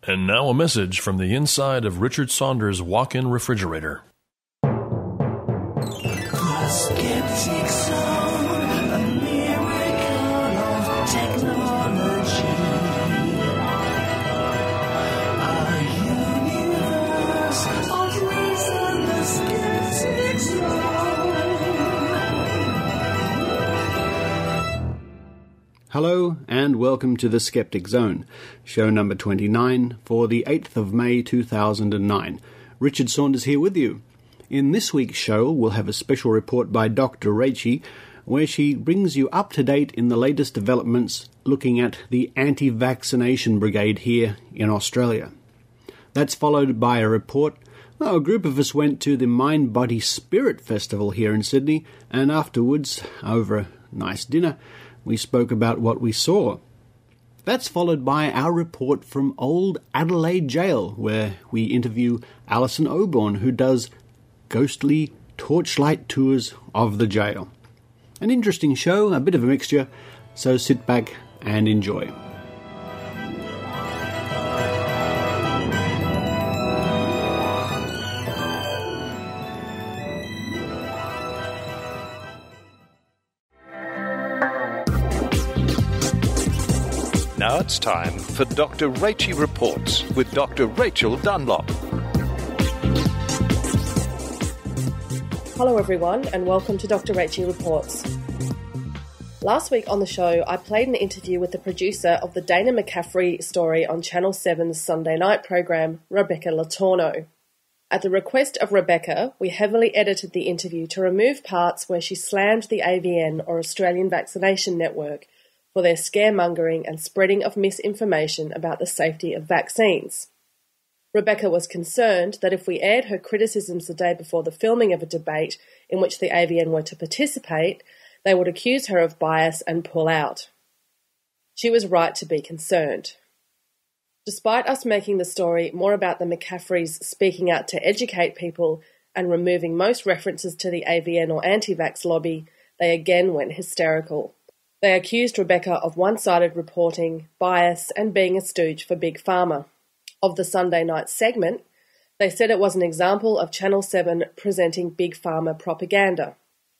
And now a message from the inside of Richard Saunders' walk-in refrigerator. The Skeptic Zone, a miracle of technology. A universe of reason, the Skeptic Zone. Hello and welcome to the Skeptic Zone, show number 29 for the 8th of May 2009. Richard Saunders here with you. In this week's show, we'll have a special report by Dr. Rachie, where she brings you up to date in the latest developments looking at the anti-vaccination brigade here in Australia. That's followed by a report. A group of us went to the Mind, Body, Spirit Festival here in Sydney, and afterwards, over a nice dinner, we spoke about what we saw. That's followed by our report from Old Adelaide Jail, where we interview Alison Oborn, who does ghostly torchlight tours of the jail. An interesting show, a bit of a mixture, so sit back and enjoy. Now it's time for Dr. Rachie Reports with Dr. Rachel Dunlop. Hello everyone and welcome to Dr. Rachie Reports. Last week on the show I played an interview with the producer of the Dana McCaffrey story on Ch.7's Sunday Night program, Rebecca Le Tourneau. At the request of Rebecca, we heavily edited the interview to remove parts where she slammed the AVN or Australian Vaccination Network for their scaremongering and spreading of misinformation about the safety of vaccines. Rebecca was concerned that if we aired her criticisms the day before the filming of a debate in which the AVN were to participate, they would accuse her of bias and pull out. She was right to be concerned. Despite us making the story more about the McCaffreys speaking out to educate people and removing most references to the AVN or Anti-Vax lobby, they again went hysterical. They accused Rebecca of one-sided reporting, bias, and being a stooge for Big Pharma. Of the Sunday Night segment, they said it was an example of Channel 7 presenting Big Pharma propaganda.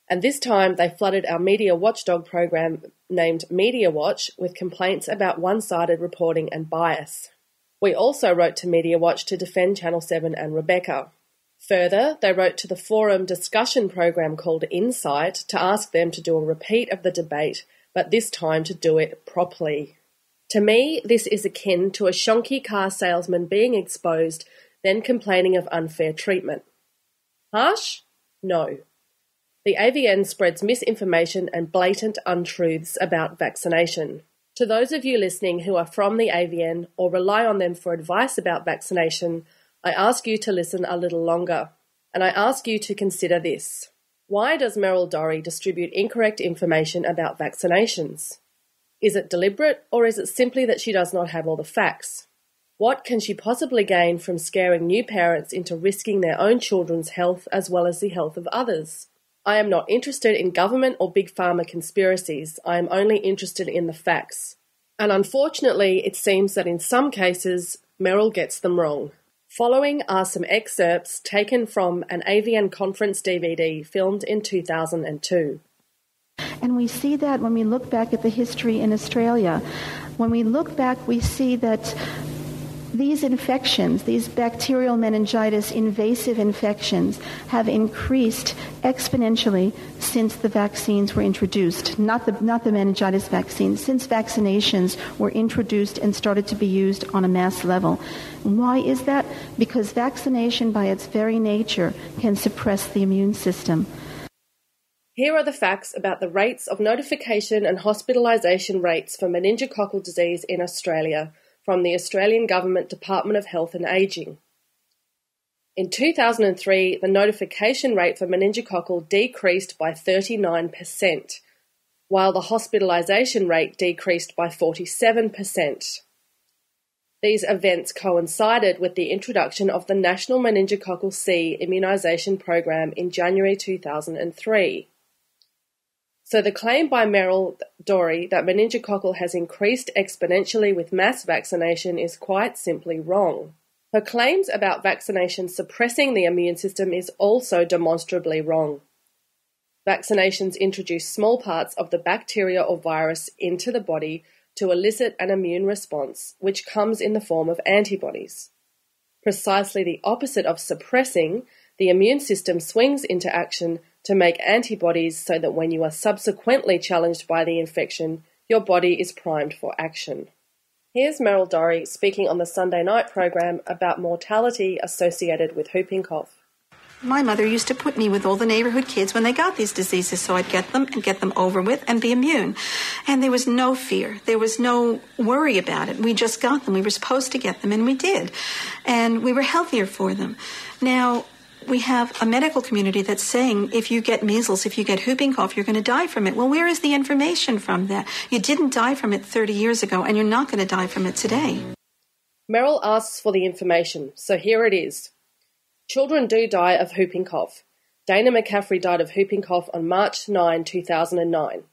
And this time they flooded our media watchdog program named Media Watch with complaints about one-sided reporting and bias. We also wrote to Media Watch to defend Channel 7 and Rebecca. Further, they wrote to the forum discussion program called Insight to ask them to do a repeat of the debate, but this time to do it properly. To me, this is akin to a shonky car salesman being exposed, then complaining of unfair treatment. Harsh? No. The AVN spreads misinformation and blatant untruths about vaccination. To those of you listening who are from the AVN or rely on them for advice about vaccination, I ask you to listen a little longer, and I ask you to consider this. Why does Meryl Dorry distribute incorrect information about vaccinations? Is it deliberate, or is it simply that she does not have all the facts? What can she possibly gain from scaring new parents into risking their own children's health as well as the health of others? I am not interested in government or big pharma conspiracies. I am only interested in the facts. And unfortunately, it seems that in some cases, Meryl gets them wrong. Following are some excerpts taken from an AVN conference DVD filmed in 2002. And we see that when we look back at the history in Australia. When we look back, we see that these infections, these bacterial meningitis invasive infections, have increased exponentially since the vaccines were introduced. Not the meningitis vaccines, since vaccinations were introduced and started to be used on a mass level. Why is that? Because vaccination by its very nature can suppress the immune system. Here are the facts about the rates of notification and hospitalisation rates for meningococcal disease in Australia from the Australian Government Department of Health and Ageing. In 2003, the notification rate for meningococcal decreased by 39%, while the hospitalisation rate decreased by 47%. These events coincided with the introduction of the National Meningococcal C immunisation program in January 2003. So the claim by Meryl Dorey that meningococcal has increased exponentially with mass vaccination is quite simply wrong. Her claims about vaccination suppressing the immune system is also demonstrably wrong. Vaccinations introduce small parts of the bacteria or virus into the body to elicit an immune response, which comes in the form of antibodies. Precisely the opposite of suppressing, the immune system swings into action to make antibodies so that when you are subsequently challenged by the infection, your body is primed for action. Here's Meryl Dorey speaking on the Sunday night program about mortality associated with whooping cough. My mother used to put me with all the neighborhood kids when they got these diseases, so I'd get them and get them over with and be immune. And there was no fear. There was no worry about it. We just got them. We were supposed to get them, and we did. And we were healthier for them. Now, we have a medical community that's saying if you get measles, if you get whooping cough, you're going to die from it. Well, where is the information from that? You didn't die from it 30 years ago, and you're not going to die from it today. Meryl asks for the information, so here it is. Children do die of whooping cough. Dana McCaffrey died of whooping cough on March 9, 2009.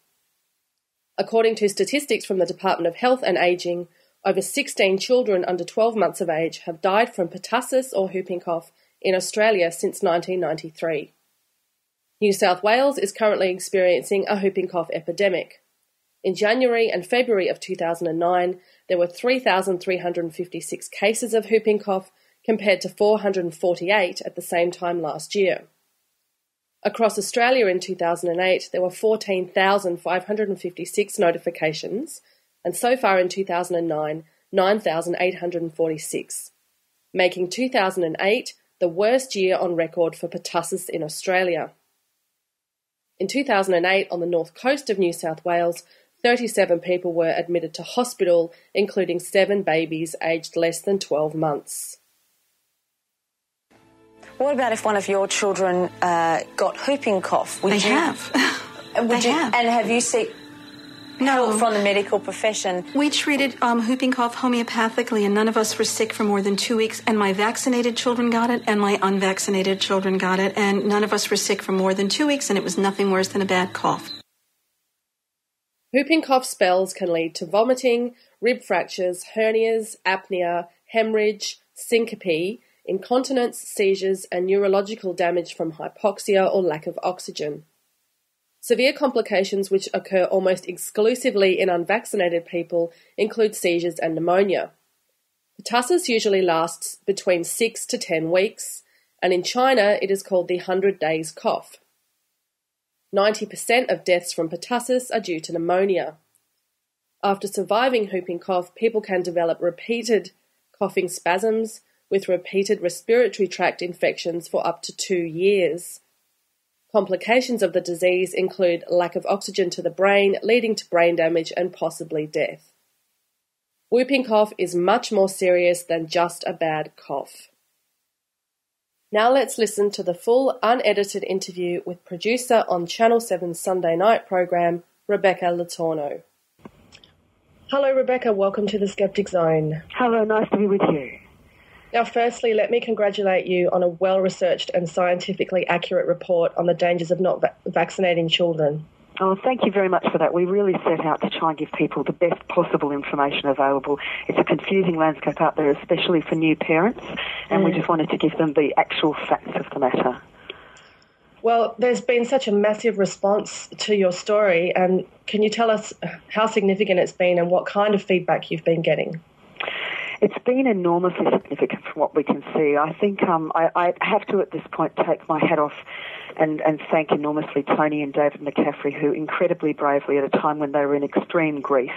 According to statistics from the Department of Health and Ageing, over 16 children under 12 months of age have died from pertussis or whooping cough in Australia since 1993. New South Wales is currently experiencing a whooping cough epidemic. In January and February of 2009, there were 3,356 cases of whooping cough compared to 448 at the same time last year. Across Australia in 2008, there were 14,556 notifications, and so far in 2009, 9,846, making 2008 the worst year on record for pertussis in Australia. In 2008, on the north coast of New South Wales, 37 people were admitted to hospital, including 7 babies aged less than 12 months. What about if one of your children got whooping cough? They have. And have you sought help from the medical profession? We treated whooping cough homeopathically, and none of us were sick for more than 2 weeks, and my vaccinated children got it, and my unvaccinated children got it, and none of us were sick for more than 2 weeks, and it was nothing worse than a bad cough. Whooping cough spells can lead to vomiting, rib fractures, hernias, apnea, hemorrhage, syncope, incontinence, seizures, and neurological damage from hypoxia or lack of oxygen. Severe complications which occur almost exclusively in unvaccinated people include seizures and pneumonia. Pertussis usually lasts between 6 to 10 weeks, and in China it is called the 100 days cough. 90% of deaths from pertussis are due to pneumonia. After surviving whooping cough, people can develop repeated coughing spasms with repeated respiratory tract infections for up to 2 years. Complications of the disease include lack of oxygen to the brain, leading to brain damage and possibly death. Whooping cough is much more serious than just a bad cough. Now let's listen to the full unedited interview with producer on Ch.7 Sunday Night program, Rebecca Le Tourneau. Hello Rebecca, welcome to the Skeptic Zone. Hello, nice to be with you. Now, firstly, let me congratulate you on a well-researched and scientifically accurate report on the dangers of not vaccinating children. Oh, thank you very much for that. We really set out to try and give people the best possible information available. It's a confusing landscape out there, especially for new parents, and we just wanted to give them the actual facts of the matter. Well, there's been such a massive response to your story, and can you tell us how significant it's been and what kind of feedback you've been getting? It's been enormously significant from what we can see. I think I have to at this point take my hat off and thank enormously Tony and David McCaffrey, who incredibly bravely, at a time when they were in extreme grief,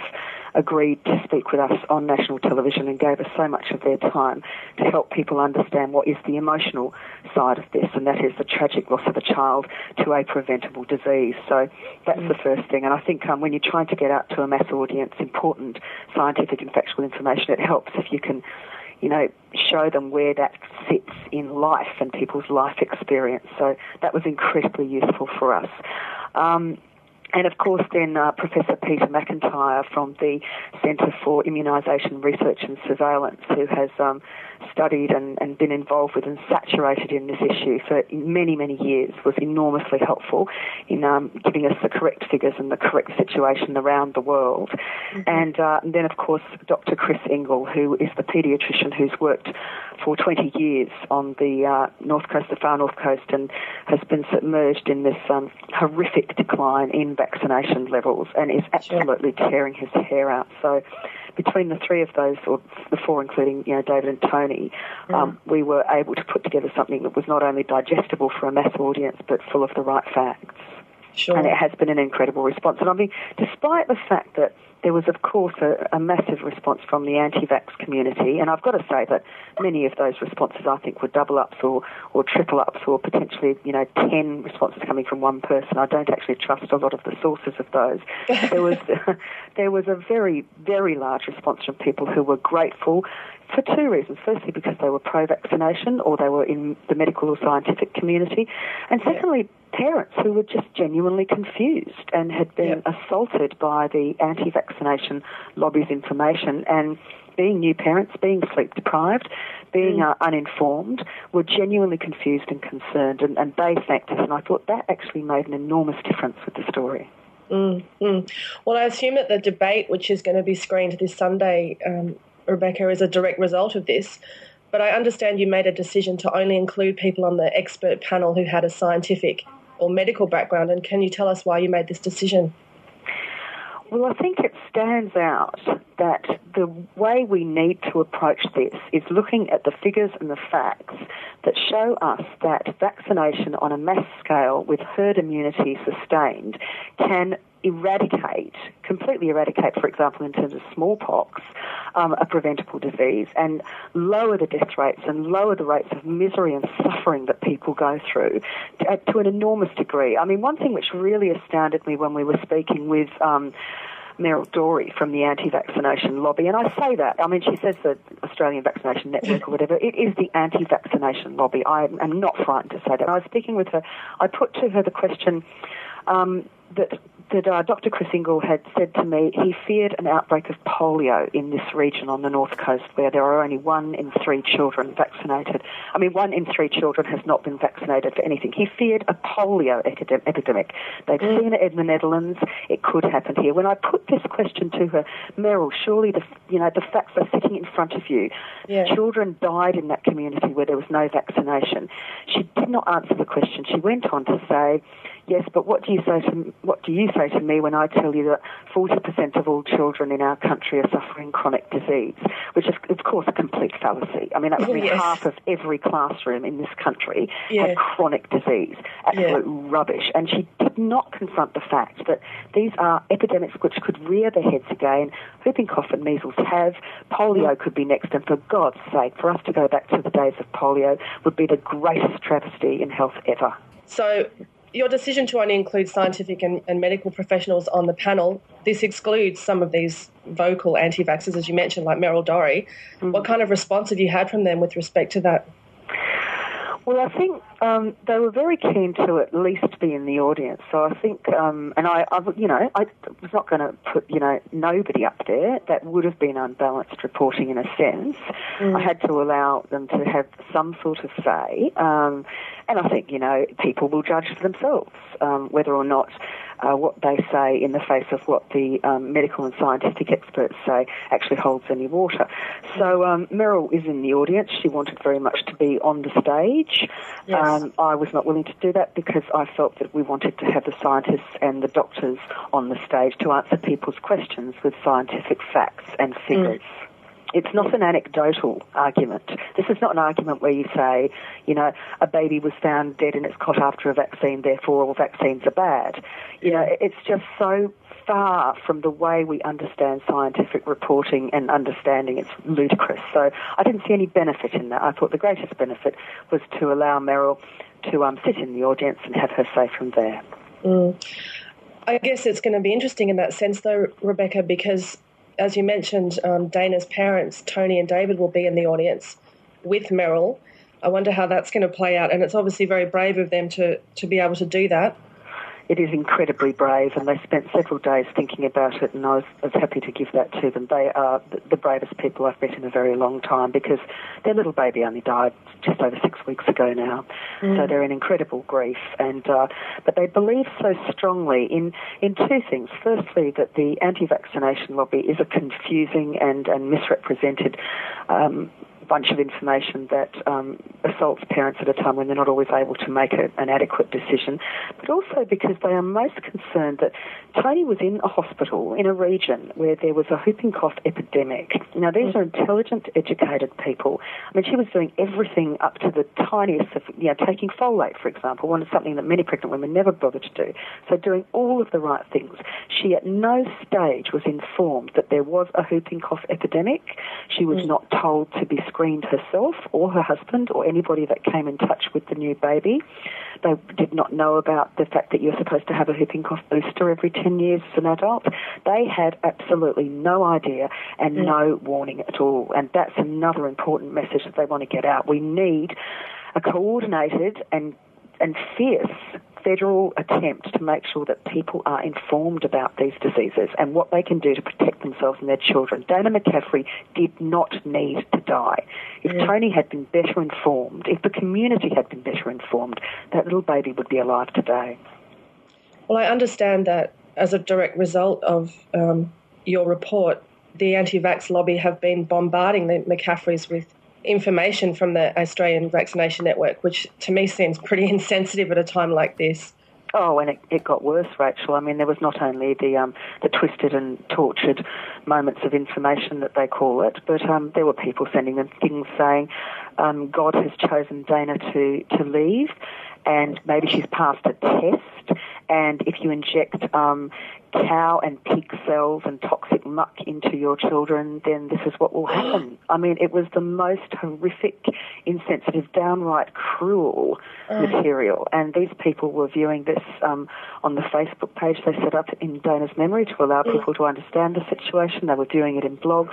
agreed to speak with us on national television and gave us so much of their time to help people understand what is the emotional side of this, and that is the tragic loss of a child to a preventable disease. So that's the first thing. And I think when you're trying to get out to a mass audience important scientific and factual information, it helps if you can, show them where that sits in life and people's life experience. So that was incredibly useful for us. And, of course, then Professor Peter McIntyre from the Centre for Immunisation Research and Surveillance, who has studied and been involved with and saturated in this issue for many, many years, was enormously helpful in giving us the correct figures and the correct situation around the world. And then, of course, Dr. Chris Ingle, who is the paediatrician who's worked for 20 years on the north coast, the far north coast, and has been submerged in this horrific decline in vaccination levels and is absolutely tearing his hair out. So between the three of those, or the four including, David and Tony, we were able to put together something that was not only digestible for a mass audience but full of the right facts. Sure. And it has been an incredible response. And I mean, despite the fact that there was, of course, a massive response from the anti-vax community, and I've got to say that many of those responses, I think, were double-ups or triple-ups or potentially, 10 responses coming from one person. I don't actually trust a lot of the sources of those. There was a very, very large response from people who were grateful for two reasons. Firstly, because they were pro-vaccination or they were in the medical or scientific community. And secondly, parents who were just genuinely confused and had been assaulted by the anti-vaccination lobby's information, and being new parents, being sleep-deprived, being uninformed, were genuinely confused and concerned, and they thanked us. And I thought that actually made an enormous difference with the story. Well, I assume that the debate, which is going to be screened this Sunday, Rebecca, is a direct result of this. But I understand you made a decision to only include people on the expert panel who had a scientific or medical background. And can you tell us why you made this decision? Well, I think it stands out that the way we need to approach this is looking at the figures and the facts that show us that vaccination on a mass scale with herd immunity sustained can completely eradicate, for example, in terms of smallpox, a preventable disease, and lower the death rates and lower the rates of misery and suffering that people go through to an enormous degree. I mean, one thing which really astounded me when we were speaking with Meryl Dorey from the anti-vaccination lobby, and I say that, I mean, she says the Australian Vaccination Network or whatever, it is the anti-vaccination lobby. I am not frightened to say that. When I was speaking with her, I put to her the question that Dr. Chris Ingle had said to me he feared an outbreak of polio in this region on the north coast where there are only 1 in 3 children vaccinated. I mean, 1 in 3 children has not been vaccinated for anything. He feared a polio epidemic. They've seen it in the Netherlands. It could happen here. When I put this question to her, Meryl, surely the facts are sitting in front of you. Children died in that community where there was no vaccination. She did not answer the question. She went on to say, yes, but what do you say to me when I tell you that 40% of all children in our country are suffering chronic disease, which is, of course, a complete fallacy. I mean, that would mean half of every classroom in this country had chronic disease. Absolute rubbish. And she did not confront the fact that these are epidemics which could rear their heads again. Whooping cough and measles have. Polio could be next. And for God's sake, for us to go back to the days of polio would be the greatest travesty in health ever. So your decision to only include scientific and medical professionals on the panel, this excludes some of these vocal anti-vaxxers, as you mentioned, like Meryl Dorey. What kind of response have you had from them with respect to that? Well, I think they were very keen to at least be in the audience. So I think, and I was not going to put, nobody up there. That would have been unbalanced reporting in a sense. I had to allow them to have some sort of say. And I think, people will judge for themselves whether or not what they say in the face of what the medical and scientific experts say actually holds any water. So Meryl is in the audience. She wanted very much to be on the stage. I was not willing to do that because I felt that we wanted to have the scientists and the doctors on the stage to answer people's questions with scientific facts and figures. It's not an anecdotal argument. This is not an argument where you say, a baby was found dead in its cot after a vaccine, therefore all vaccines are bad. It's just so far from the way we understand scientific reporting and understanding. It's ludicrous. So I didn't see any benefit in that. I thought the greatest benefit was to allow Meryl to sit in the audience and have her say from there. I guess it's going to be interesting in that sense, though, Rebecca, because as you mentioned, Dana's parents, Tony and David, will be in the audience with Meryl. I wonder how that's going to play out, and it's obviously very brave of them to be able to do that. it is incredibly brave, and they spent several days thinking about it, and I was happy to give that to them. They are the bravest people I've met in a very long time, because their little baby only died just over 6 weeks ago now. So they're in incredible grief, and but they believe so strongly in two things. Firstly, that the anti-vaccination lobby is a confusing and misrepresented bunch of information that assaults parents at a time when they're not always able to make an adequate decision, but also because they are most concerned that Tony was in a hospital in a region where there was a whooping cough epidemic. Now, these are intelligent, educated people. I mean, she was doing everything up to the tiniest of, taking folate, for example, one is something that many pregnant women never bother to do. So doing all of the right things. She at no stage was informed that there was a whooping cough epidemic. She was not told to be screened herself or her husband or anybody that came in touch with the new baby. They did not know about the fact that you're supposed to have a whooping cough booster every 10 years as an adult. They had absolutely no idea and no warning at all. And that's another important message that they want to get out. We need a coordinated and fierce federal attempt to make sure that people are informed about these diseases and what they can do to protect themselves and their children. Dana McCaffrey did not need to die. If Tony had been better informed, if the community had been better informed, that little baby would be alive today. Well, I understand that as a direct result of your report, the anti-vax lobby have been bombarding the McCaffreys with information from the Australian Vaccination Network, which to me seems pretty insensitive at a time like this. Oh, and it got worse, Rachel. I mean, there was not only the twisted and tortured moments of information that they call it, but there were people sending them things saying, God has chosen Dana to leave, and maybe she's passed a test, and if you inject cow and pig cells and toxic muck into your children, then this is what will happen. I mean, it was the most horrific, insensitive, downright cruel material. And these people were viewing this on the Facebook page they set up in Dana's memory to allow people to understand the situation. They were viewing it in blogs.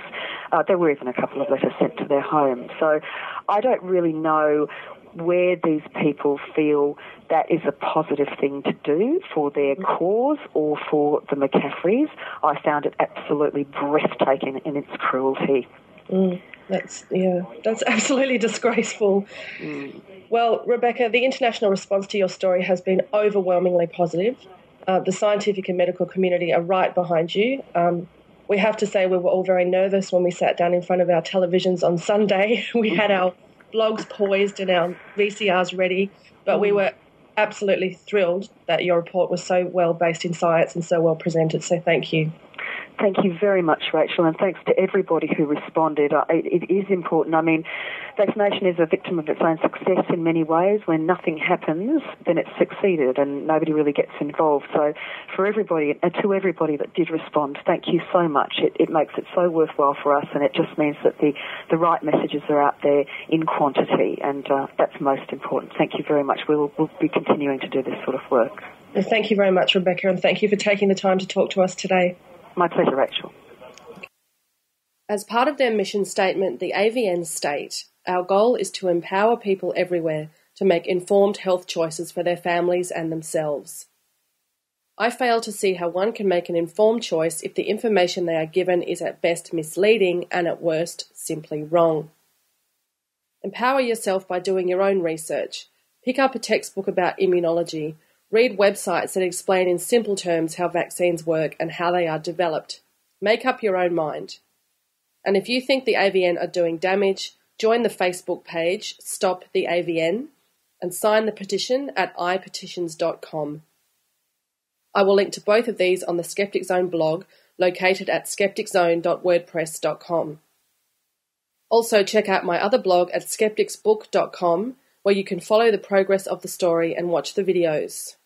There were even a couple of letters sent to their home. So I don't really know where these people feel that is a positive thing to do for their cause or for the McCaffreys. I found it absolutely breathtaking in its cruelty. That's absolutely disgraceful. Well, Rebecca, the international response to your story has been overwhelmingly positive. The scientific and medical community are right behind you. We have to say we were all very nervous when we sat down in front of our televisions on Sunday. We had our blogs poised and our VCRs ready, but we were absolutely thrilled that your report was so well based in science and so well presented, so thank you. Thank you very much, Rachel, and thanks to everybody who responded. It is important. I mean, vaccination is a victim of its own success in many ways. When nothing happens, then it's succeeded and nobody really gets involved. So for everybody, to everybody that did respond, thank you so much. It makes it so worthwhile for us, and it just means that the right messages are out there in quantity, and that's most important. Thank you very much. We'll be continuing to do this sort of work. Well, thank you very much, Rebecca, and thank you for taking the time to talk to us today. My pleasure, Rachel. As part of their mission statement, the AVN state, our goal is to empower people everywhere to make informed health choices for their families and themselves. I fail to see how one can make an informed choice if the information they are given is at best misleading and at worst simply wrong. Empower yourself by doing your own research. Pick up a textbook about immunology. Read websites that explain in simple terms how vaccines work and how they are developed. Make up your own mind. And if you think the AVN are doing damage, join the Facebook page, Stop the AVN, and sign the petition at ipetitions.com. I will link to both of these on the Skeptic Zone blog, located at skepticzone.wordpress.com. Also check out my other blog at skepticsbook.com, where you can follow the progress of the story and watch the videos.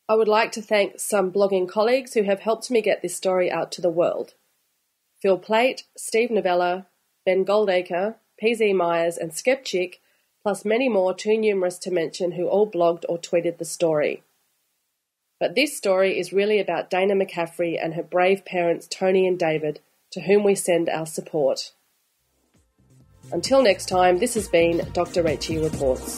I would like to thank some blogging colleagues who have helped me get this story out to the world. Phil Plate, Steve Novella, Ben Goldacre, PZ Myers and Skepchick, plus many more too numerous to mention who all blogged or tweeted the story. But this story is really about Dana McCaffrey and her brave parents Tony and David, to whom we send our support. Until next time, this has been Dr. Rachie Reports.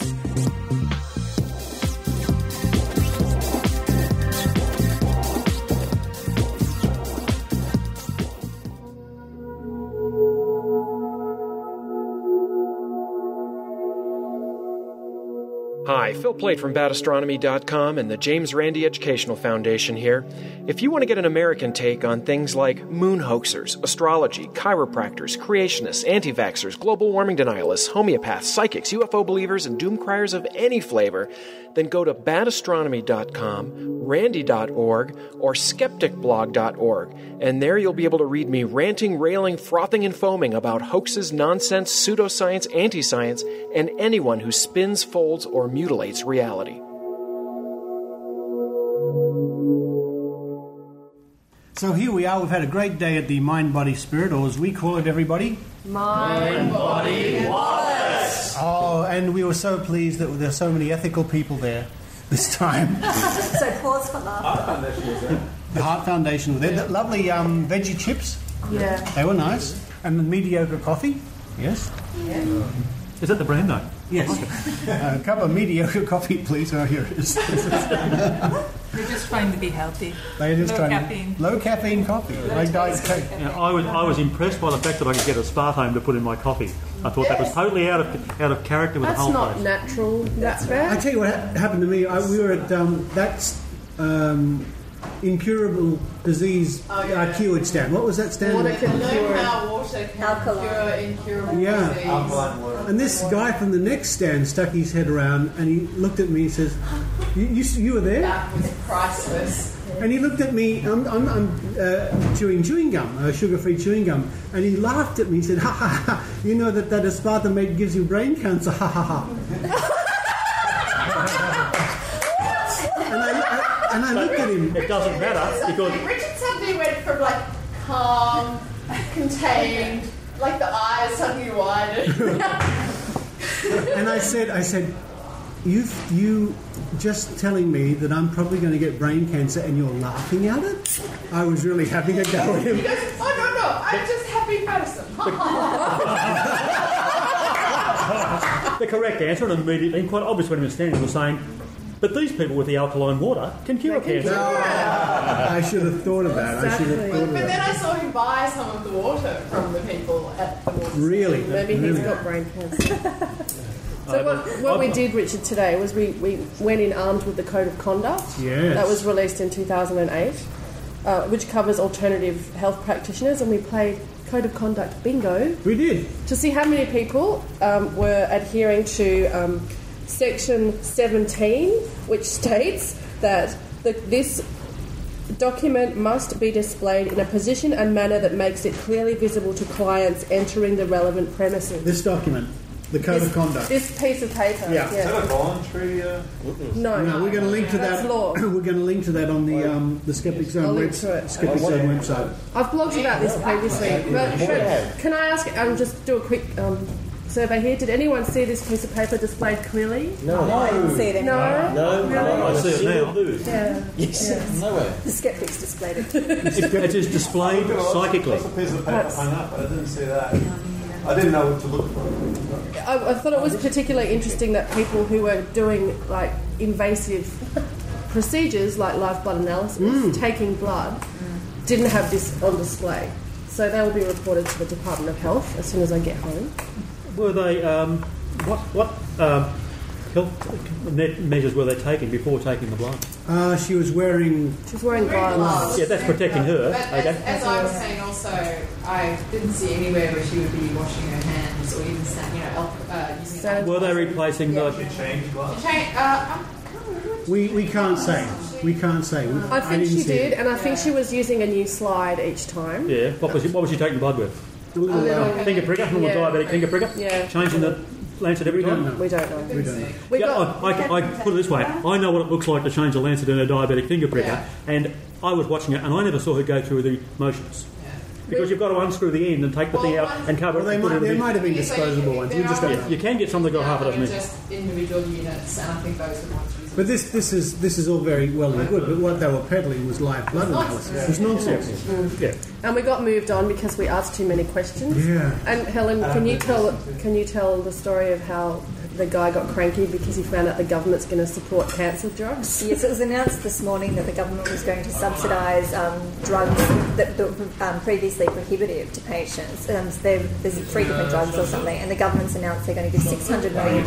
Hi, Phil Plait from badastronomy.com and the James Randi Educational Foundation here. If you want to get an American take on things like moon hoaxers, astrology, chiropractors, creationists, anti-vaxxers, global warming denialists, homeopaths, psychics, UFO believers, and doomcriers of any flavor, then go to badastronomy.com, randy.org, or skepticblog.org, and there you'll be able to read me ranting, railing, frothing, and foaming about hoaxes, nonsense, pseudoscience, anti-science, and anyone who spins, folds, or mutilates reality. So here we are. We've had a great day at the Mind, Body, Spirit, or as we call it, everybody, Mind, Body, Wallace! Oh, and we were so pleased that there are so many ethical people there this time. So pause for laughter. Heart Foundation was there. The Heart Foundation was there. The lovely veggie chips. Yeah. They were nice. And the mediocre coffee. Yes. Yeah. Is that the brand name? Yes. A cup of mediocre coffee, please. Oh, here it is. They're just trying to be healthy. They're just low trying caffeine. Low caffeine coffee. Like diet Coke. I was impressed by the fact that I could get aspartame to put in my coffee. I thought that was totally out of character with That's the whole not place. natural. That's fair. I tell you what happened to me. We were at incurable disease cured stand. What was that stand? Water can cure. How water can cure incurable disease. Alkaline water. And this guy from the next stand stuck his head around and he looked at me and says, "You were there?" That was priceless. And he looked at me. I'm chewing gum, sugar-free chewing gum, and he laughed at me. He said, "Ha ha ha! You know that aspartame gives you brain cancer? Ha ha ha!" And I looked at him. It doesn't matter because Richard suddenly went from like calm, contained, like the eyes suddenly widened. And I said, you just telling me that I'm probably going to get brain cancer and you're laughing at it? I was really having a go at him. He goes, "Oh no, I'm just happy medicine." the correct answer, and immediately, quite obvious when he was standing, was saying, "But these people with the alkaline water can cure cancer." I should have thought of that. Exactly. But then I saw him buy some of the water from the people at the water. Really? Maybe he's got brain cancer. So what we did, Richard, today was we went in armed with the Code of Conduct. Yes. That was released in 2008, which covers alternative health practitioners, and we played Code of Conduct bingo. We did. To see how many people were adhering to Section 17, which states that this document must be displayed in a position and manner that makes it clearly visible to clients entering the relevant premises. This document, the Code of Conduct. This piece of paper. Yeah. Is that a voluntary? No, we're going to link to that's that. law. We're going to link to that on the Skeptic Zone I'll link to it. Skeptic Zone website. I've blogged about this previously, but can I ask, just do a quick survey here. Did anyone see this piece of paper displayed clearly? No, I didn't see it anywhere. No, Really? I see it now. Yeah. Yes. No way. The skeptics displayed it. It is displayed psychically. That's a piece of paper hung up, but I didn't see that. I didn't know what to look for. I thought it was particularly interesting that people who were doing like invasive procedures like live blood analysis, taking blood, didn't have this on display. So they will be reported to the Department of Health as soon as I get home. Were they what health measures were they taking before taking the blood? She was wearing gloves. Yeah, that's protecting her. But Okay. as I was saying also, I didn't see anywhere where she would be washing her hands or even using it. Were they replacing the? We can't say. We can't say. I think she did, and I think she was using a new slide each time. Yeah. What was she taking blood with? A little finger pricker, normal diabetic finger pricker. Yeah. Changing the lancet every time. We don't know. I put it this way. I know what it looks like to change a lancet in a diabetic finger pricker, and I was watching it, and I never saw her go through the motions. Because you've got to unscrew the end and take the thing out and cover it. There might have been disposable ones. You can get some that got half a dozen in. Just individual units, and I think those are the ones. But this is all very well and good. But what they were peddling was live blood analysis. It was nonsense. Yeah. And we got moved on because we asked too many questions. Yeah. And Helen, can you tell the story of how the guy got cranky because he found out the government's going to support cancer drugs? Yes, it was announced this morning that the government was going to subsidise drugs that were previously prohibitive to patients. There's 3 different drugs or something, and the government's announced they're going to give $600 million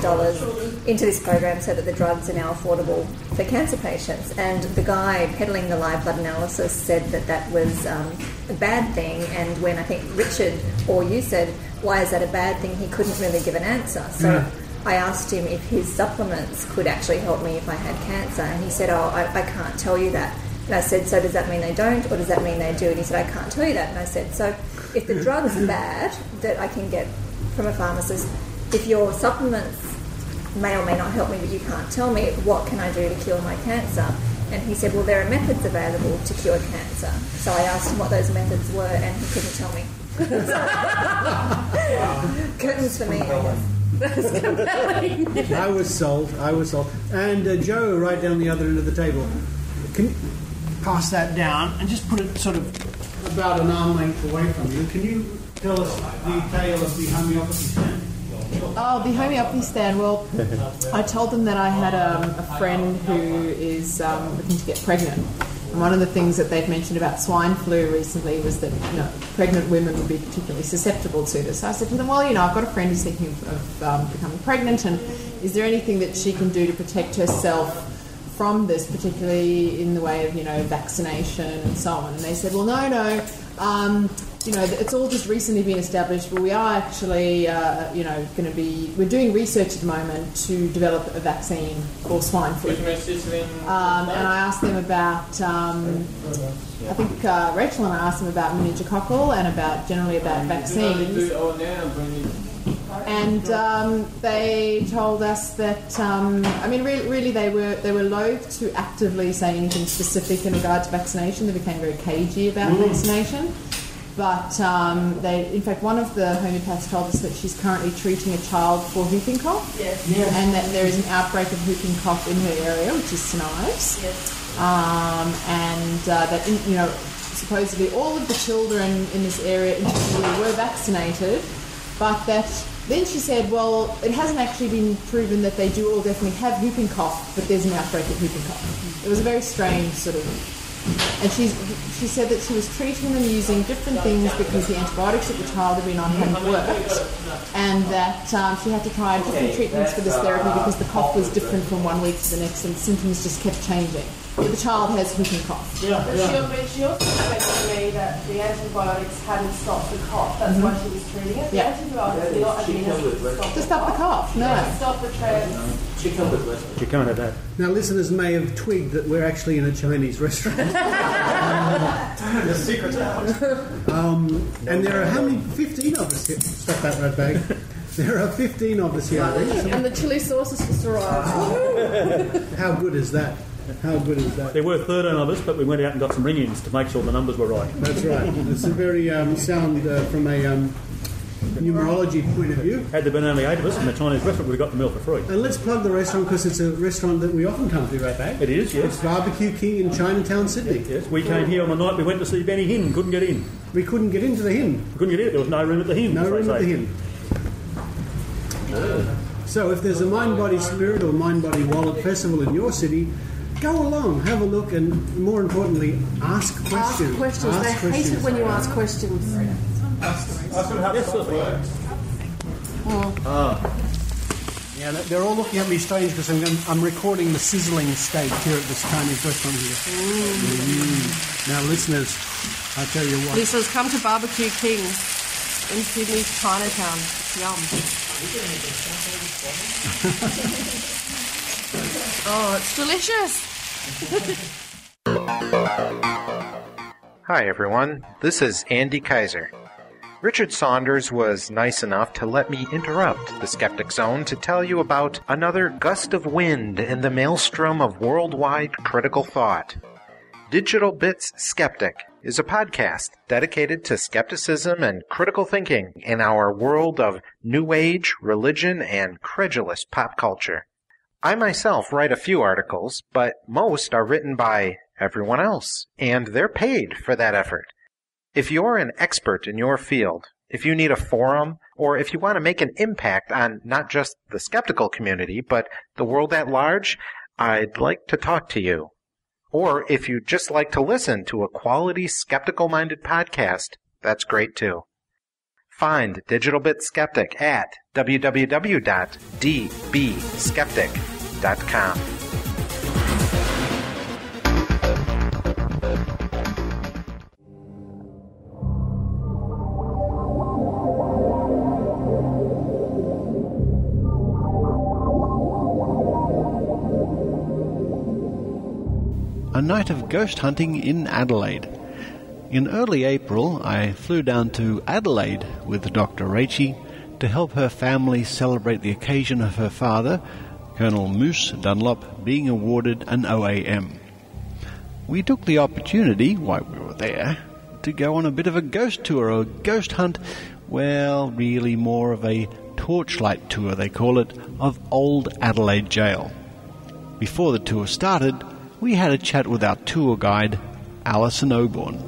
into this program so that the drugs are now affordable for cancer patients. And the guy peddling the live blood analysis said that was a bad thing, and when I think Richard or you said, why is that a bad thing, he couldn't really give an answer. So I asked him if his supplements could actually help me if I had cancer, and he said, I can't tell you that. And I said, so does that mean they don't, or does that mean they do? And he said, I can't tell you that. And I said, so if the drug's bad that I can get from a pharmacist, if your supplements may or may not help me but you can't tell me, what can I do to cure my cancer? And he said, well, there are methods available to cure cancer. So I asked him what those methods were, and he couldn't tell me. Curtains for me, I guess. That's compelling. I was sold. And Joe, right down the other end of the table. Can you pass that down and just put it sort of about an arm length away from you? Can you tell us the tale of the homeopathy stand? Oh, the homeopathy stand. Well, I told them that I had a friend who is looking to get pregnant. And one of the things that they've mentioned about swine flu recently was that pregnant women would be particularly susceptible to this. So I said to them, well, I've got a friend who's thinking of becoming pregnant, and is there anything that she can do to protect herself from this, particularly in the way of, vaccination and so on? And they said, well, no. It's all just recently been established, but we are actually, we're doing research at the moment to develop a vaccine for swine flu. And I asked them about, I think Rachel and I asked them about meningococcal and generally about vaccines. And they told us that, really they were loath to actively say anything specific in regard to vaccination. They became very cagey about vaccination. But in fact, one of the homeopaths told us that she's currently treating a child for whooping cough, and that there is an outbreak of whooping cough in her area, which is St Ives, and that supposedly all of the children in this area interviewed were vaccinated, but that then she said, well, it hasn't actually been proven that they do all definitely have whooping cough, but there's an outbreak of whooping cough. It was a very strange sort of. And she said that she was treating them using different things because the antibiotics that the child had been on hadn't worked, and that she had to try different treatments for this therapy because the cough was different from one week to the next and symptoms just kept changing. But the child has whooping cough. She also said to me that the antibiotics hadn't stopped the cough. That's why she was treating it. The antibiotics were not administered to stop the cough. No. To stop the trends. She can't have that. Now, listeners may have twigged that we're actually in a Chinese restaurant. The secret's out. And there are how many? 15 of us here. Stop that red bag. There are 15 of us here. And the chili sauce has just arrived. How good is that? How good is that? There were 13 of us, but we went out and got some ring-ins to make sure the numbers were right. That's right. It's a very sound from a numerology point of view. Had there been only 8 of us in the Chinese restaurant, we'd have got the meal for free. And let's plug the restaurant because it's a restaurant that we often come to, right back. It is, yes. It's Barbecue King in Chinatown, Sydney. Yes. We came here on the night we went to see Benny Hinn and couldn't get in. We couldn't get into the Hinn. We couldn't get in. There was no room at the Hinn. No room at the Hinn. So if there's a Mind Body Spirit or Mind Body Wallet Festival in your city, go along, have a look, and more importantly, ask questions. Ask questions. They hate it when you ask questions. Yeah, they're all looking at me strange because I'm recording the sizzling steak here at this Chinese restaurant here. Now, listeners, I tell you what. He says, come to Barbecue King in Sydney's Chinatown. Yum. Oh, it's delicious. Hi, everyone. This is Andy Kaiser. Richard Saunders was nice enough to let me interrupt the Skeptic Zone to tell you about another gust of wind in the maelstrom of worldwide critical thought. Digital Bits Skeptic is a podcast dedicated to skepticism and critical thinking in our world of New Age, religion, and credulous pop culture. I myself write a few articles, but most are written by everyone else, and they're paid for that effort. If you're an expert in your field, if you need a forum or if you want to make an impact on not just the skeptical community, but the world at large, I'd like to talk to you. Or if you'd just like to listen to a quality skeptical-minded podcast, that's great too. Find Digital Bit Skeptic at www.dbskeptic.com. A night of ghost hunting in Adelaide. In early April, I flew down to Adelaide with Dr. Rachie to help her family celebrate the occasion of her father, Colonel Moose Dunlop, being awarded an OAM. We took the opportunity, while we were there, to go on a bit of a ghost tour, or a ghost hunt, well, really more of a Torchlight tour, they call it, of Old Adelaide Jail. Before the tour started, we had a chat with our tour guide, Alison Oborn.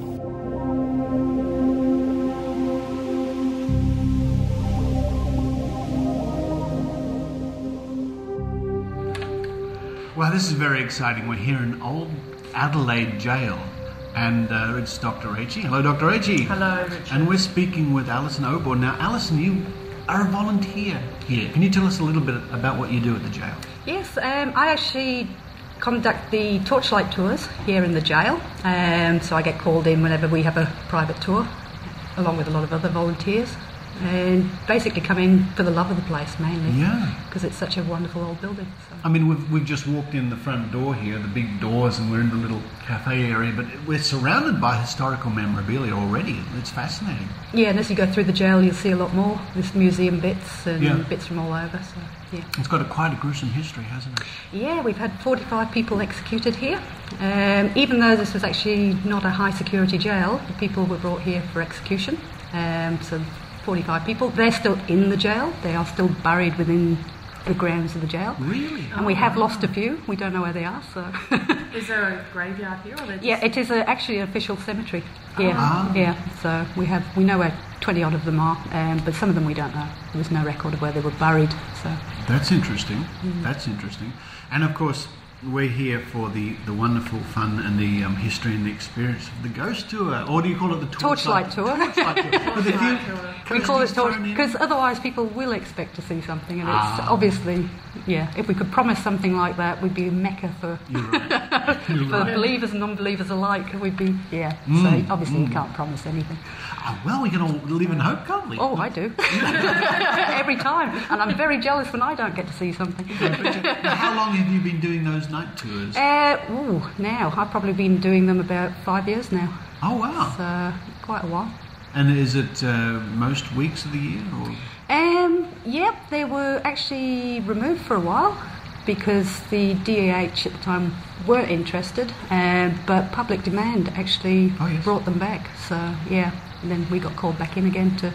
Well, this is very exciting. We're here in Old Adelaide Jail, and it's Dr. Rachie. Hello, Dr. Rachie. Hello, Richard. And we're speaking with Alison Oborn. Now, Alison, you are a volunteer here. Can you tell us a little bit about what you do at the jail? Yes, I actually conduct the Torchlight tours here in the jail. So I get called in whenever we have a private tour, along with a lot of other volunteers. And basically come in for the love of the place mainly. Yeah. Because it's such a wonderful old building. So. I mean, we've just walked in the front door here, the big doors, and we're in the little cafe area, but we're surrounded by historical memorabilia already. It's fascinating. Yeah, and as you go through the jail, you'll see a lot more. There's museum bits and bits from all over. So, yeah. It's got quite a gruesome history, hasn't it? Yeah, we've had 45 people executed here. Even though this was actually not a high security jail, the people were brought here for execution. So 45 people. They're still in the jail. They are still buried within the grounds of the jail. Really? And we have lost a few. We don't know where they are. So. Is there a graveyard here? Or yeah, it is actually an official cemetery here. Oh. Yeah. So we know where 20 odd of them are, but some of them we don't know. There's no record of where they were buried. So. That's interesting. That's interesting. And of course, we're here for the wonderful fun and the history and the experience of the ghost tour, or do you call it the Torchlight tour? Torchlight tour. But if you, we call it Torchlight because otherwise people will expect to see something, and it's obviously, if we could promise something like that, we'd be a mecca for believers and non-believers alike. We'd be, So obviously you can't promise anything. Well, we can all live in hope, can't we? Oh, I do. Every time. And I'm very jealous when I don't get to see something. Now, how long have you been doing those night tours? Now. I've probably been doing them about 5 years now. Oh, wow. So, quite a while. And is it most weeks of the year? Or? They were actually removed for a while because the DAH at the time were interested, but public demand actually brought them back. So, and then we got called back in again to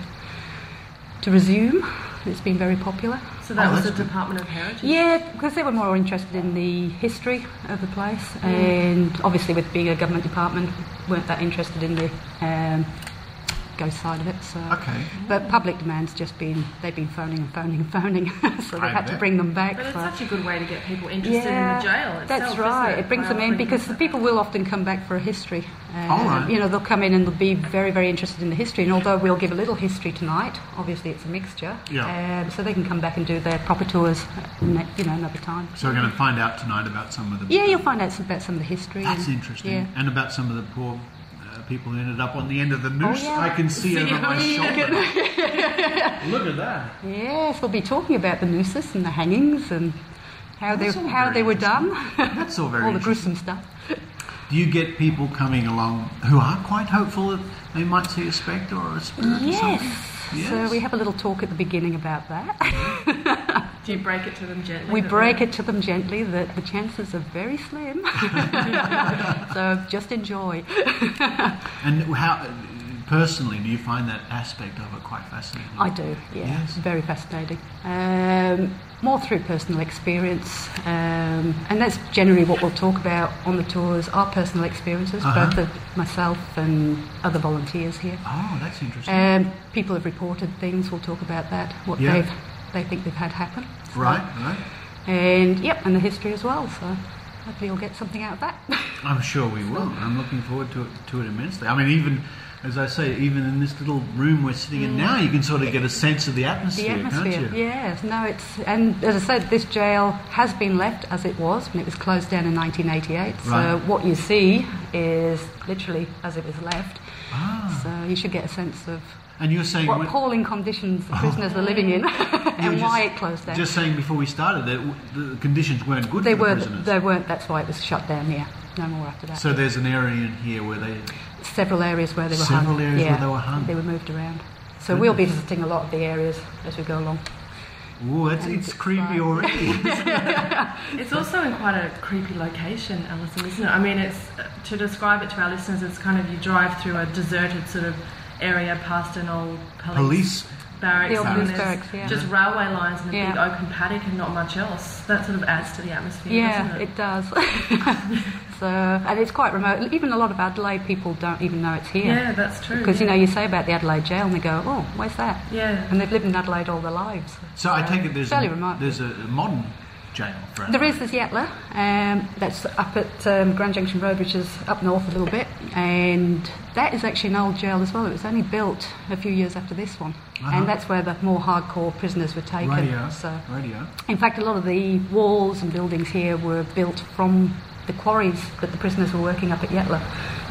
resume. It's been very popular. So that was the Department of Heritage? Yeah, because they were more interested in the history of the place, and obviously with being a government department, weren't that interested in the ghost side of it. So. Okay. But public demand's just been, they've been phoning, so they've had to bring them back. But it's such a good way to get people interested in the jail itself. That's right. It brings them in because the people will often come back for a history. All right. They'll come in and they'll be very, very interested in the history. And although we'll give a little history tonight, obviously it's a mixture. Yeah. So they can come back and do their proper tours, another time. So we're going to find out tonight about some of the... Yeah, you'll find out about some of the history. That's interesting. Yeah. And about some of the poor people who ended up on the end of the noose. Oh, yeah. I can see over my shoulder. Look at that. Yes, we'll be talking about the nooses and the hangings and how they were done. That's all very all the gruesome stuff. Do you get people coming along who are quite hopeful that they might see a spectre or a spirit or something? Yes. So we have a little talk at the beginning about that. Do you break it to them gently? We break it to them gently that the chances are very slim. So just enjoy. And how personally, do you find that aspect of it quite fascinating? I do, yeah. Yes. Very fascinating. More through personal experience, and that's generally what we'll talk about on the tours, our personal experiences, both of myself and other volunteers here. Oh, that's interesting. People have reported things, we'll talk about that, what they think they've had happen. So, right. And, and the history as well, so hopefully you'll get something out of that. I'm sure we will. I'm looking forward to it immensely. I mean, even, as I say, even in this little room we're sitting in now, you can sort of get a sense of the atmosphere, can't you? Yes. No, and as I said, this jail has been left as it was when it was closed down in 1988. So what you see is literally as it was left. So you should get a sense of and you're saying what appalling conditions the prisoners were living in and why it closed down. Just saying before we started that the conditions weren't good for the prisoners. They weren't. That's why it was shut down here. No more after that. So there's an area in here where they... Several areas where they were hung. hung. Several areas where they were hung. They were moved around. So we'll be visiting a lot of the areas as we go along. Ooh, it's creepy already. It's also in quite a creepy location, Alison, isn't it? I mean, it's to describe it to our listeners, it's kind of you drive through a deserted sort of area past an old police barracks. The old police barracks, just railway lines and a big open paddock and not much else. That sort of adds to the atmosphere, doesn't it? It does. So, and it's quite remote. Even a lot of Adelaide people don't even know it's here. Yeah, that's true. Because, you say about the Adelaide jail and they go, oh, where's that? Yeah. And they've lived in Adelaide all their lives. So I take it there's a modern jail for Adelaide. There's Yatala. That's up at Grand Junction Road, which is up north a little bit. And that is actually an old jail as well. It was only built a few years after this one. And that's where the more hardcore prisoners were taken. Radio. In fact, a lot of the walls and buildings here were built from the quarries that the prisoners were working up at Yatala.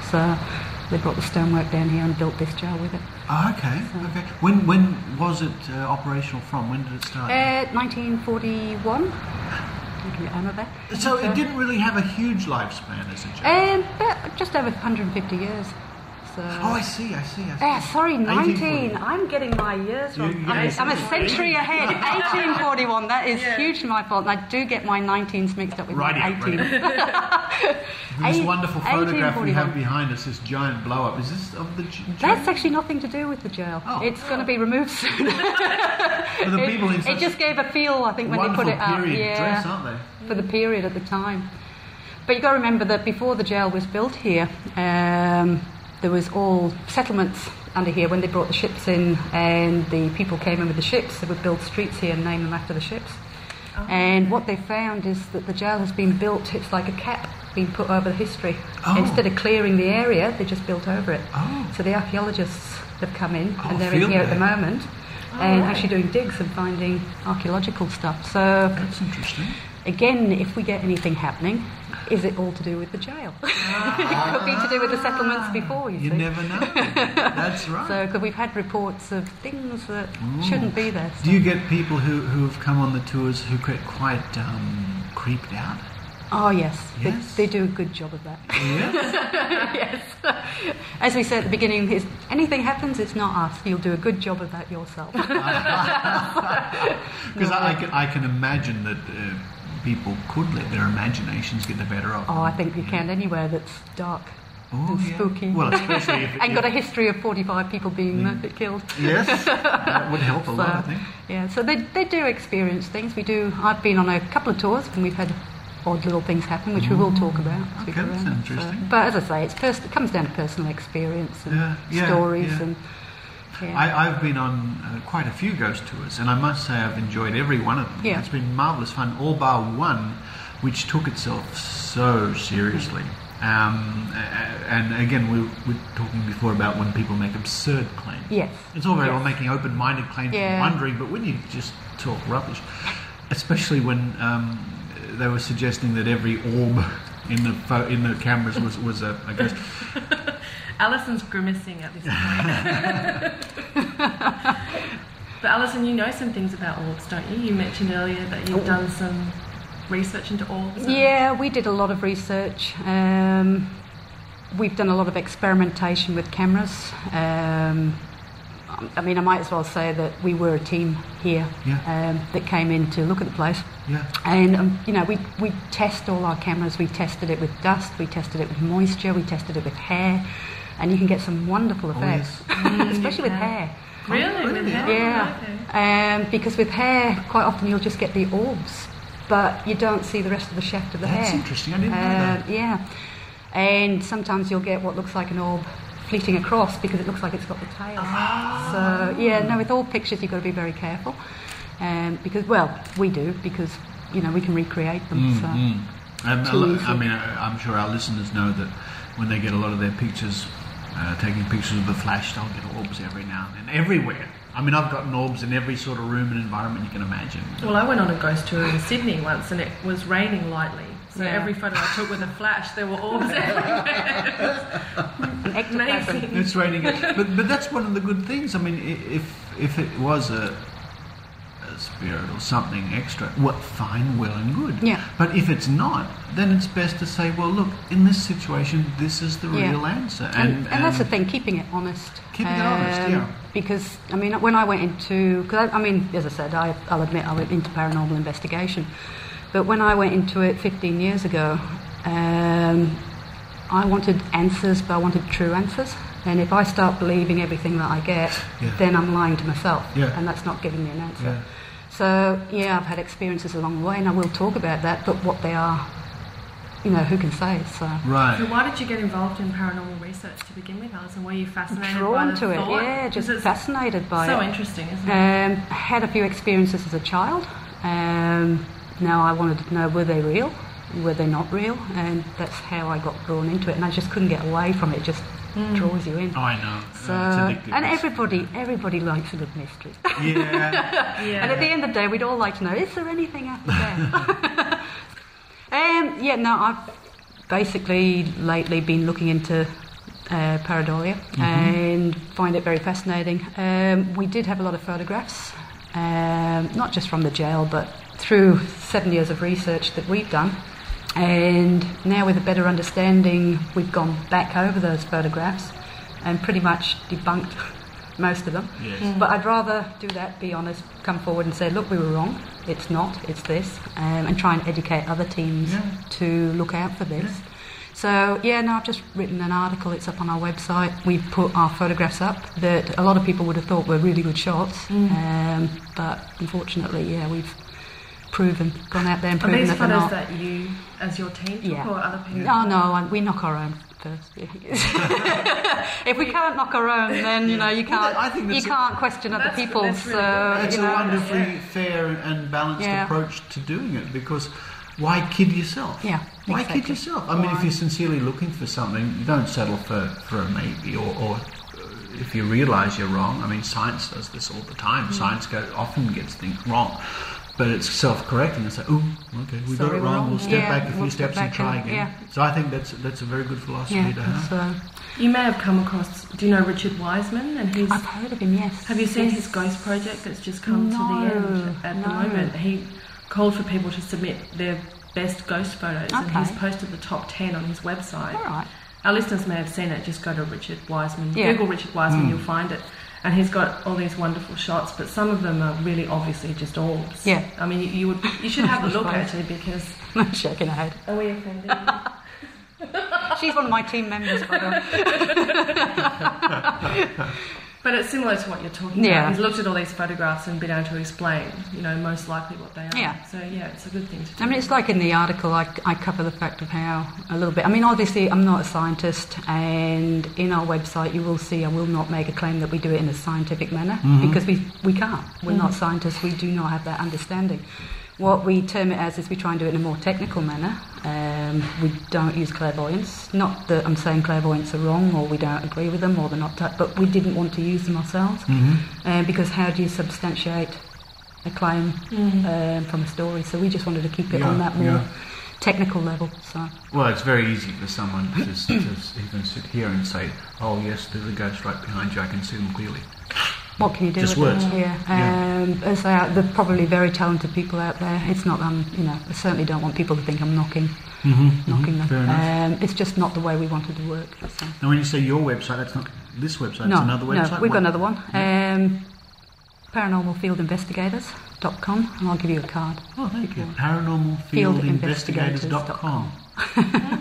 So they brought the stonework down here and built this jail with it. Oh, okay. When was it operational from? When did it start? 1941. So it didn't really have a huge lifespan as a jail? Just over 150 years. So. Oh, I see. Sorry, 19. I'm getting my years wrong. I'm a century ahead. 1841. That is hugely my fault. And I do get my 19s mixed up with my 18s. This wonderful photograph we have behind us, this giant blow-up, is this of the jail? That's actually nothing to do with the jail. It's going to be removed soon. For the people in it just gave a feel, I think, when they put it up. Period dress, aren't they? For the period at the time. But you've got to remember that before the jail was built here, there was all settlements under here when they brought the ships in and the people came in with the ships. They would build streets here and name them after the ships. And what they found is that the jail has been built, it's like a cap being put over the history. Instead of clearing the area, they just built over it. So the archaeologists have come in and they're in here at the moment and actually doing digs and finding archaeological stuff. So that's interesting. Again, if we get anything happening, is it all to do with the jail? It could be to do with the settlements before, you see. You never know. That's right. So, because we've had reports of things that shouldn't be there. So. Do you get people who have come on the tours who get quite creeped out? Oh, yes. They do a good job of that. Yes? Yes. As we said at the beginning, if anything happens, it's not us. You'll do a good job of that yourself. Because I can imagine that... people could let their imaginations get the better of them. Oh, I think you can anywhere that's dark and spooky. Well, especially if... and got a history of 45 people being killed. Yes, that would help a lot, I think. Yeah, so they do experience things. I've been on a couple of tours and we've had odd little things happen, which we will talk about. Okay, that's interesting. So, but as I say, it comes down to personal experience and stories and... Yeah. I've been on quite a few ghost tours, and I must say I've enjoyed every one of them. Yeah. It's been marvellous fun, all bar one, which took itself so seriously. And again, we were talking before about when people make absurd claims. Yes. It's all very well making open-minded claims and wondering, but when you just talk rubbish, especially when they were suggesting that every orb in the cameras was a ghost. Alison's grimacing at this point. But Alison, you know some things about orbs, don't you? You mentioned earlier that you've done some research into orbs. Yeah, we did a lot of research. We've done a lot of experimentation with cameras. I mean, I might as well say that we were a team here that came in to look at the place. Yeah. And, we test all our cameras. We tested it with dust, we tested it with moisture, we tested it with hair. and you can get some wonderful effects, especially with hair. Really? With hair? Yeah. Okay. Because with hair, quite often you'll just get the orbs, but you don't see the rest of the shaft of the hair. That's interesting. I didn't know that. Yeah. And sometimes you'll get what looks like an orb fleeting across because it looks like it's got the tail. So, with all pictures you've got to be very careful. Because, we do, because, we can recreate them. I'm sure our listeners know that when they get a lot of their pictures, taking pictures with the flash, they'll get orbs every now and then, everywhere. I mean, I've gotten orbs in every sort of room and environment you can imagine. Well, I went on a ghost tour in Sydney once, and it was raining lightly. So every photo I took with a flash, there were orbs everywhere. Amazing. It's raining, but that's one of the good things. I mean, if it was a spirit or something extra, fine, well and good. Yeah. But if it's not, then it's best to say, well, look, in this situation, this is the real answer. And that's the thing, keeping it honest. Keeping it honest, yeah. Because, I mean, when I went into... Cause as I said, I'll admit I went into paranormal investigation. But when I went into it 15 years ago, I wanted answers, but I wanted true answers. And if I start believing everything that I get, then I'm lying to myself. Yeah. And that's not giving me an answer. Yeah. So, I've had experiences along the way, and I will talk about that, but what they are, who can say? So. Right. So why did you get involved in paranormal research to begin with, Alison? Were you fascinated Drawn by the to it, thought? yeah, just fascinated by it. So interesting, isn't it? Had a few experiences as a child. Now I wanted to know, were they real? Were they not real? And that's how I got drawn into it, and I just couldn't get away from it. It just draws you in. Oh, I know. So, it's addictive. And everybody likes a good mystery. Yeah. And at the end of the day, we'd all like to know, is there anything after that? I've basically lately been looking into pareidolia and find it very fascinating. We did have a lot of photographs, not just from the jail, but through 7 years of research that we've done. And now with a better understanding, we've gone back over those photographs and pretty much debunked most of them. Yes. But I'd rather do that, be honest, come forward and say, look, we were wrong, it's not, it's this, and try and educate other teams to look out for this. So, I've just written an article, it's up on our website. We've put our photographs up that a lot of people would have thought were really good shots, but unfortunately, we've gone out there and proven that they're not. Are these photos that you, as your team, took, or other people? No, we knock our own first. If we can't knock our own, then you can't question other people's. It's a wonderfully fair and balanced approach to doing it, because why kid yourself? Yeah, why exactly. kid yourself? I mean, if you're sincerely looking for something, you don't settle for a maybe, or if you realise you're wrong. I mean, science does this all the time. Science often gets things wrong. But it's self-correcting. It's like, okay, we got it wrong. We'll step back a few steps and try again. Yeah. So I think that's a very good philosophy to have. You may have come across. Do you know Richard Wiseman? And I've heard of him. Yes. Have you seen his ghost project that's just come to the end at the moment? He called for people to submit their best ghost photos, and he's posted the top 10 on his website. All right. Our listeners may have seen it. Just go to Richard Wiseman. Google Richard Wiseman, you'll find it. And he's got all these wonderful shots, but some of them are really obviously just orbs. Yeah. I mean, you should have a look actually, because I'm shaking her head. Are we offended? She's one of my team members, by the way. But it's similar to what you're talking about. He's looked at all these photographs and been able to explain, most likely what they are. Yeah. So, it's a good thing to do. I mean, it's like in the article, I cover the fact of how, a little bit, I mean, obviously, I'm not a scientist, and in our website, you will see I will not make a claim that we do it in a scientific manner, because we can't. We're not scientists. We do not have that understanding. What we term it as is we try and do it in a more technical manner. We don't use clairvoyance. Not that I'm saying clairvoyants are wrong or we don't agree with them or they're not, but we didn't want to use them ourselves. Because how do you substantiate a claim from a story? So we just wanted to keep it on that more technical level. So. Well, it's very easy for someone to even sit here and say, oh yes, there's a ghost right behind you, I can see them clearly. What can you do just with words. it? As there are probably very talented people out there. It's not, I certainly don't want people to think I'm knocking them. Fair enough. It's just not the way we wanted to work. So. Now, when you say your website, that's not this website, it's another website? No, we've got another one. Paranormalfieldinvestigators.com, and I'll give you a card. Oh, thank you. Paranormalfieldinvestigators.com.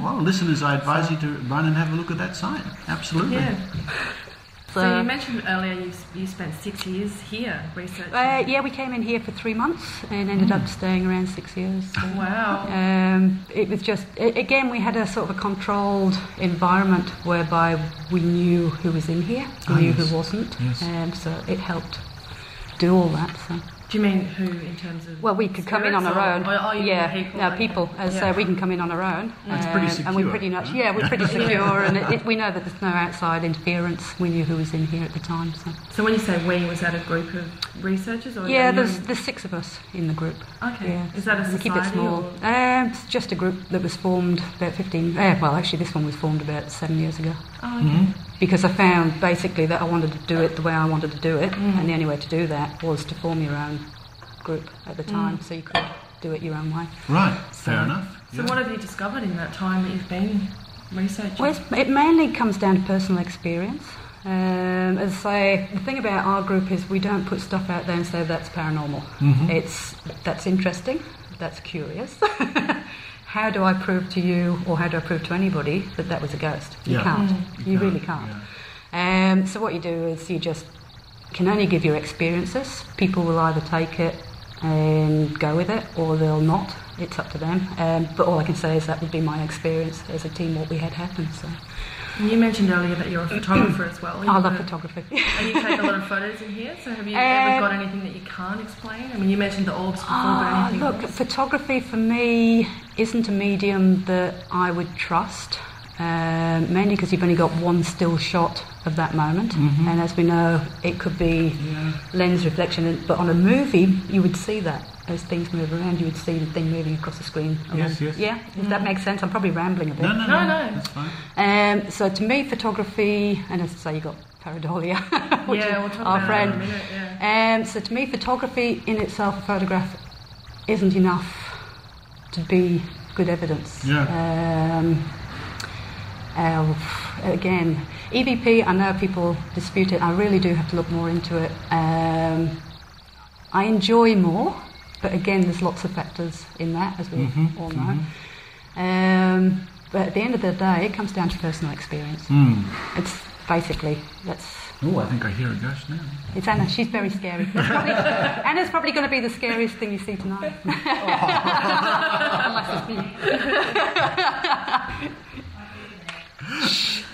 Well, listeners, I advise you to run and have a look at that site. Absolutely. Yeah. So you mentioned earlier you spent 6 years here researching. Yeah, we came in here for 3 months and ended up staying around 6 years. So. Wow. It was just, again, we had a sort of a controlled environment whereby we knew who was in here, we knew who wasn't, so it helped do all that. So. Do you mean who in terms of? Well, we could come in on our own. People. So we can come in on our own. That's pretty secure. And we're pretty much, we're pretty secure, and we know that there's no outside interference. We knew who was in here at the time. So when you say we, was that a group of researchers? Or there's 6 of us in the group. Okay. Yeah. Is that a society? We keep it small. It's just a group that was formed about 15. Well, actually, this one was formed about 7 years ago. Oh, okay. Because I found basically that I wanted to do it the way I wanted to do it, and the only way to do that was to form your own group at the time, so you could do it your own way. Right, fair enough. So what have you discovered in that time that you've been researching? Well, it mainly comes down to personal experience. As I say, the thing about our group is we don't put stuff out there and say that's paranormal. That's interesting, that's curious. How do I prove to you, or how do I prove to anybody that that was a ghost? You can't. You really can't. Yeah. So what you do is you just can only give your experiences. People will either take it and go with it, or they'll not. It's up to them. But all I can say is that would be my experience as a team, what we had happen. So. You mentioned earlier that you're a photographer as well. I love photography. And you take a lot of photos in here, so have you ever got anything that you can't explain? I mean, you mentioned the orbs before, but anything else? Photography for me isn't a medium that I would trust, mainly because you've only got one still shot of that moment, and as we know, it could be lens reflection, but on a movie, you would see that. As things move around, you would see the thing moving across the screen. Yes. Yeah, does that make sense? I'm probably rambling a bit. No, that's fine. So to me, photography, and as I say, you got Paradolia, which is we'll talk our about friend. that in a minute, So to me, photography in itself, a photograph, isn't enough to be good evidence. Again, EVP, I know people dispute it. I really do have to look more into it. I enjoy more. But again, there's lots of factors in that, as we all know. But at the end of the day, it comes down to personal experience. It's basically, Oh, I think I hear a ghost now. It's Anna. She's very scary. Anna's probably going to be the scariest thing you see tonight. Unless it's me.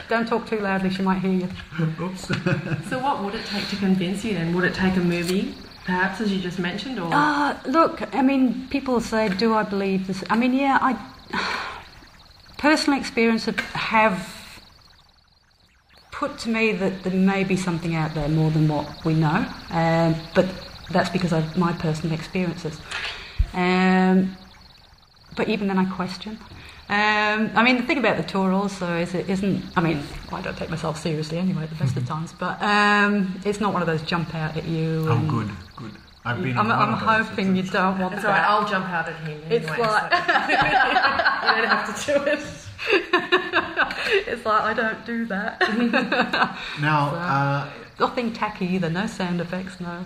Don't talk too loudly, she might hear you. Oops. So what would it take to convince you then? Would it take a movie? Perhaps, as you just mentioned, or look, I mean, people say, "Do I believe this?" I mean, I personal experience have put to me that there may be something out there more than what we know, but that's because of my personal experiences. But even then, I question. I mean, the thing about the tour also is it isn't. I mean, I don't take myself seriously anyway at the best of times, but it's not one of those jump out at you. Oh, good. I've been. I'm hoping you don't want it's that. All right, I'll jump out at him. Anyway, it's like you don't have to do it. It's like I don't do that. Now, nothing tacky either. No sound effects. No.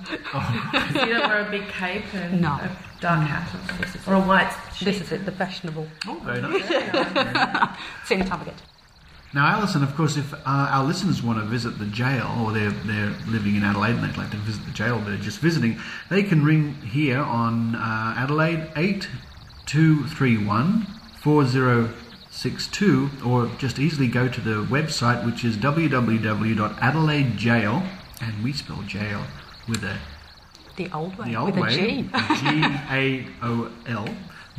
You don't wear a big cape and a dark hat or a white sheet. This is it. The fashionable. Oh, very nice. It's the only time I get. Now, Alison, of course, if our listeners want to visit the jail, or they're living in Adelaide and they'd like to visit the jail, but they're just visiting, they can ring here on Adelaide 8231 4062, or just easily go to the website, which is www.adelaidejail, and we spell jail with a... The old way. The old with way. A G.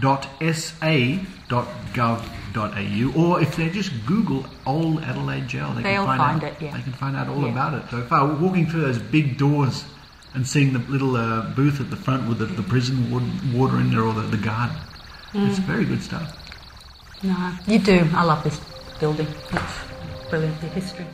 GAOL.sa.gov.au, or if they just Google Old Adelaide Jail, they can find out all about it. So if I'm walking through those big doors and seeing the little booth at the front with the prison warder in there, or the guard, it's very good stuff. No, you do. I love this building. It's brilliant, the history.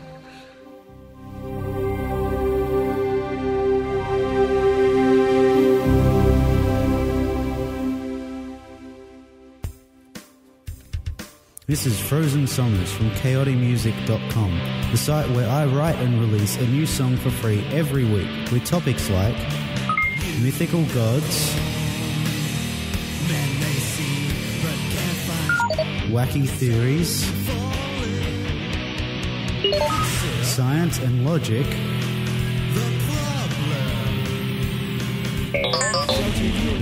This is Frozen Songs from chaoticmusic.com, the site where I write and release a new song for free every week, with topics like mythical gods, wacky theories, science and logic,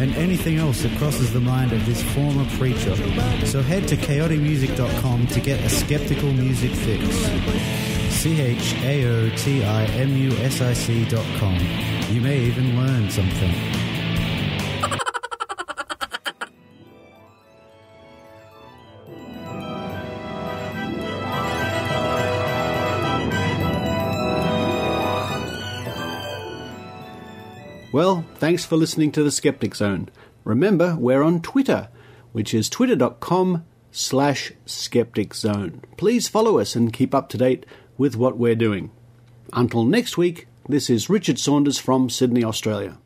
and anything else that crosses the mind of this former preacher. So head to chaoticmusic.com to get a skeptical music fix. chaotimusic.com. You may even learn something. Well, thanks for listening to the Skeptic Zone. Remember, we're on Twitter, which is twitter.com/Skeptic Zone. Please follow us and keep up to date with what we're doing. Until next week, this is Richard Saunders from Sydney, Australia.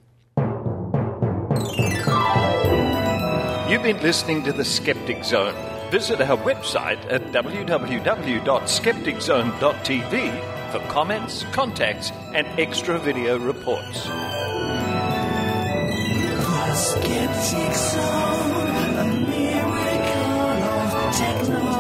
You've been listening to the Skeptic Zone. Visit our website at www.skepticzone.tv for comments, contacts, and extra video reports. Skeptic Zone, a miracle of technology.